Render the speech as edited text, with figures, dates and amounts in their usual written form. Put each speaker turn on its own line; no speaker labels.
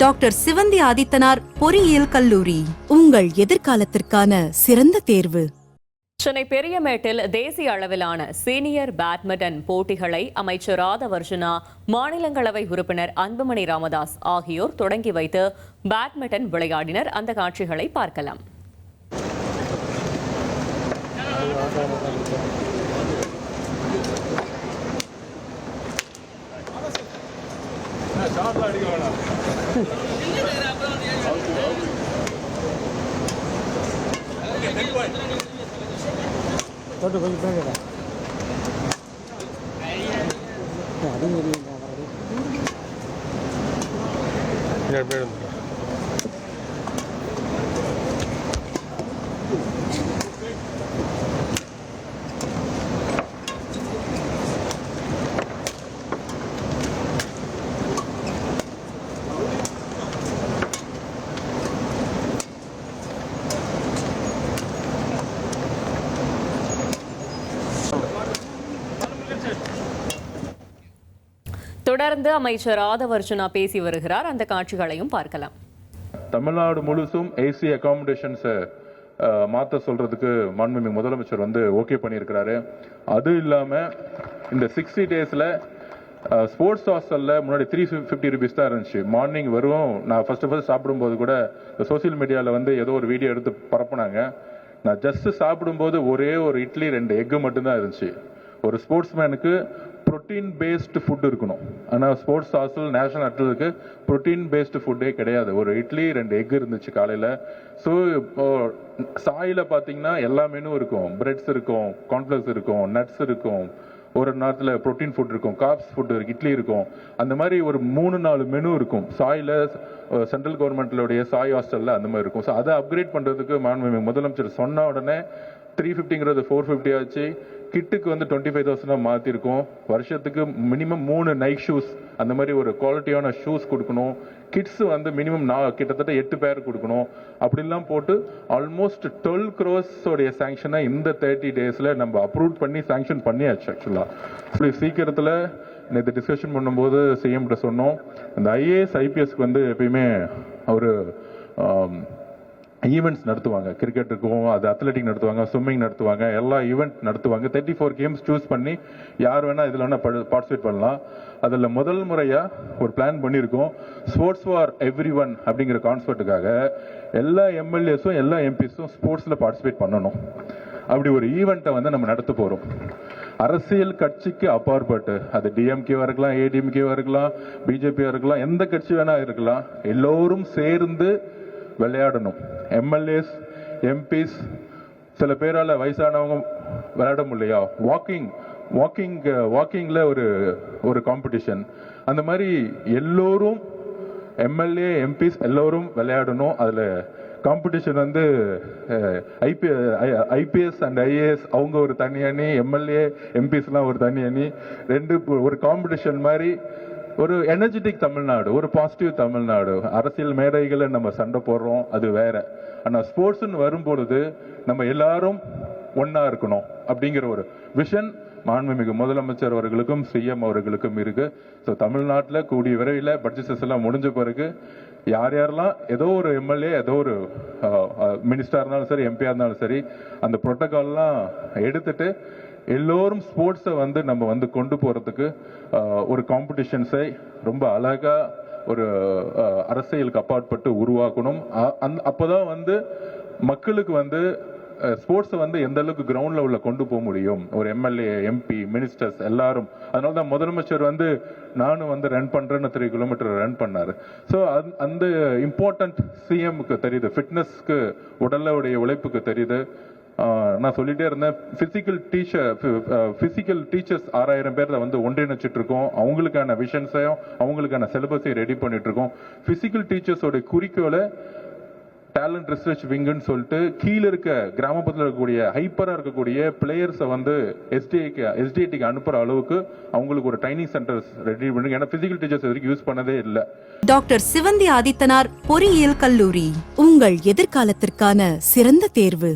Doctor Sivanthi Adithanar பொறியியல் கல்லூரி, உங்கள் எதிர்காலத்திற்கான சிறந்த தேர்வு.
சென்னை பெரியமேட்டில் தேசிய அளவிலான சீனியர் பேட்மிண்டன் போட்டிகளை அமைச்சர் ராதாவர்ஜுனா, மாநிலங்களவை உறுப்பினர் அன்புமணி ராமதாஸ் ஆகியோர் தொடங்கி வைத்து பேட்மிண்டன் விளையாடினர். அந்த காட்சிகளை பார்க்கலாம். தொடர்ந்து அமைச்சர் ராதாவர்ஜுனா பேசி வருகிறார். அந்த காட்சிகளையும் பார்க்கலாம்.
தமிழ்நாடு முழுசும் ஏசி அகாமடேஷன்ஸ் மாற்ற சொல்றதுக்கு மாண்புமிகு முதலமைச்சர் ஓகே பண்ணியிருக்கிறாரு. அது இல்லாம இந்த 60 டேஸ்ல ஸ்போர்ட்ஸ் ஹாஸ்டல்ல முன்னாடி 350 rupees தான் இருந்துச்சு. மார்னிங் வரும். நான் ஃபர்ஸ்ட் சாப்பிடும்போது கூட சோசியல் மீடியாவில் ஏதோ ஒரு வீடியோ எடுத்து பரப்புனாங்க. நான் ஜஸ்ட் சாப்பிடும்போது ஒரே ஒரு இட்லி 2 எக்கு மட்டும்தான் இருந்துச்சு. ஒரு ஸ்போர்ட்ஸ்மேனுக்கு புரோட்டீன் பேஸ்டு ஃபுட் இருக்கணும். ஆனால் ஸ்போர்ட்ஸ் ஹாஸ்டல் நேஷனல் அட்லருக்கு புரோட்டீன் பேஸ்டு ஃபுட்டே கிடையாது. ஒரு இட்லி 2 எக் இருந்துச்சு காலையில். ஸோ சாயில் பார்த்தீங்கன்னா எல்லா மெனு இருக்கும். பிரெட்ஸ் இருக்கும், கார்ன்ஃப்ளெக்ஸ் இருக்கும், நட்ஸ் இருக்கும், ஒரு நேரத்தில் ப்ரோட்டீன் ஃபுட் இருக்கும், கார்ப்ஸ் ஃபுட் இருக்கு, இட்லி இருக்கும். அந்த மாதிரி ஒரு 3-4 மெனு இருக்கும் சாயில். சென்ட்ரல் கவர்மெண்ட்லுடைய சாய் ஹாஸ்டலில் அந்த மாதிரி இருக்கும். ஸோ அதை அப்கிரேட் பண்ணுறதுக்கு மாண்புமிகு முதலமைச்சர் சொன்ன உடனே 350ங்கிறது 450 ஆச்சு. கிட்டுக்கு 25,000 மாற்றிருக்கோம். வருஷத்துக்கு மினிமம் 3 நைட் ஷூஸ், அந்த மாதிரி ஒரு குவாலிட்டியான ஷூஸ் கொடுக்கணும். கிட்ஸ் மினிமம் கிட்டத்தட்ட 8 பேர் கொடுக்கணும். அப்படிலாம் போட்டு ஆல்மோஸ்ட் 12 crores உடைய சாங்ஷனை இந்த 30 டேஸில் நம்ம அப்ரூவ் பண்ணி சாங்ஷன் பண்ணியாச்சு. ஆக்சுவலாக சீக்கிரத்தில் நேற்று டிஸ்கஷன் பண்ணும்போது சிஎம் கிட்ட சொன்னோம், இந்த ஐஏஎஸ் ஐபிஎஸ்க்கு எப்பயுமே ஒரு ஈவெண்ட்ஸ் நடத்துவாங்க. கிரிக்கெட் இருக்கும், அது அத்லெட்டிக் நடத்துவாங்க, ஸ்விம்மிங் நடத்துவாங்க, எல்லா ஈவெண்ட் நடத்துவாங்க. 34 கேம்ஸ் சூஸ் பண்ணி யார் வேணா இதில் வேணா பார்ட்டிசிபேட் பண்ணலாம். அதில் முதல் முறையாக ஒரு பிளான் பண்ணியிருக்கோம். ஸ்போர்ட்ஸ் ஃபார் எவ்ரி ஒன் அப்படிங்கிற கான்செப்டுக்காக எல்லா எம்எல்ஏஸும் எல்லா எம்பிஸும் ஸ்போர்ட்ஸில் பார்ட்டிசிபேட் பண்ணணும். அப்படி ஒரு ஈவெண்ட்டை நம்ம நடத்த போகிறோம். அரசியல் கட்சிக்கு அப்பாற்பட்டு, அது டிஎம்கேவா இருக்கலாம், ஏடிஎம்கேவா இருக்கலாம், பிஜேபியா இருக்கலாம், எந்த கட்சி வேணா இருக்கலாம், எல்லோரும் சேர்ந்து விளையாடணும். எம்எல்ஏஸ், எம்பிஸ், சில பேரால வயசானவங்க விளையாட முடியலையா, வாக்கிங்ல ஒரு காம்படிஷன், அந்த மாதிரி எல்லோரும் எம்எல்ஏ எம்பிஸ் எல்லோரும் விளையாடணும். அதுல காம்படிஷன் ஐபிஎஸ் அண்ட் ஐஏஎஸ் அவங்க ஒரு தனி அணி, எம்எல்ஏ எம்பிஸ்லாம் ஒரு தனி அணி, ஒரு காம்படிஷன் மாதிரி ஒரு எனர்ஜெட்டிக் தமிழ்நாடு, ஒரு பாசிட்டிவ் தமிழ்நாடு. அரசியல் மேடைகளை நம்ம சண்டை போடுறோம், அது வேற. ஆனால் ஸ்போர்ட்ஸ்ன்னு வரும்பொழுது நம்ம எல்லாரும் ஒன்னா இருக்கணும் அப்படிங்கிற ஒரு விஷன் மாண்புமிகு முதலமைச்சர் அவர்களுக்கும் சிஎம் அவர்களுக்கும் இருக்கு. ஸோ தமிழ்நாட்டில் கூடிய விரைவில் பட்ஜெட் செஸ் எல்லாம் முடிஞ்ச பிறகு யார் யாரெல்லாம் ஏதோ ஒரு எம்எல்ஏ, ஏதோ ஒரு மினிஸ்டராக இருந்தாலும் சரி, எம்பியாக இருந்தாலும் சரி, அந்த புரோட்டோகால்லாம் எடுத்துட்டு எல்லோரும் ஸ்போர்ட்ஸை நம்ம கொண்டு போகிறதுக்கு ஒரு காம்படிஷன்ஸை ரொம்ப அழகாக ஒரு அரசியலுக்கு அப்பாற்பட்டு உருவாக்கணும். அப்போதான் மக்களுக்கு ஸ்போர்ட்ஸை எந்த அளவுக்கு கிரவுண்ட் லெவலில் கொண்டு போக முடியும். ஒரு எம்எல்ஏ, எம்பி, மினிஸ்டர்ஸ் எல்லாரும். அதனால தான் முதலமைச்சர் நானும் ரன் பண்ணுறேன்னு 3 கிலோமீட்டர் ரன் பண்ணார். ஸோ அந்த இம்பார்ட்டன்ட் சிஎம்க்கு தெரியுது, ஃபிட்னஸ்க்கு உடலுடைய உழைப்புக்கு தெரியுது. நான் சொல்லிட்டே இருந்தேன், பிசிக்கல் டீச்சர்ஸ் 6000 பேர் ஒன்றிணைச்சிட்டு இருக்கோம். அவங்களுக்கான விஷன்ஸையும் அவங்களுக்கான சிலபஸையும் ரெடி பண்ணிட்டு இருக்கோம். பிசிக்கல் டீச்சர்ஸோட குறிக்கோளை டேலண்ட் ரிசர்ச் விங்குன்னு சொல்லிட்டு கீழே இருக்க கிராமப்புறத்தில் இருக்கக்கூடிய ஹைப்பரா இருக்கக்கூடிய பிளேயர்ஸை எஸ்டிஐக்கு அனுப்புற அளவுக்கு அவங்களுக்கு ஒரு ட்ரைனிங் சென்டர்ஸ் ரெடி பண்ணுங்க. ஏன்னா பிசிக்கல் டீச்சர்ஸ் வரைக்கும் யூஸ் பண்ணதே இல்லை.
டாக்டர் சிவந்தி ஆதித்தனார் பொறியியல் கல்லூரி, உங்கள் எதிர்காலத்திற்கான சிறந்த தேர்வு.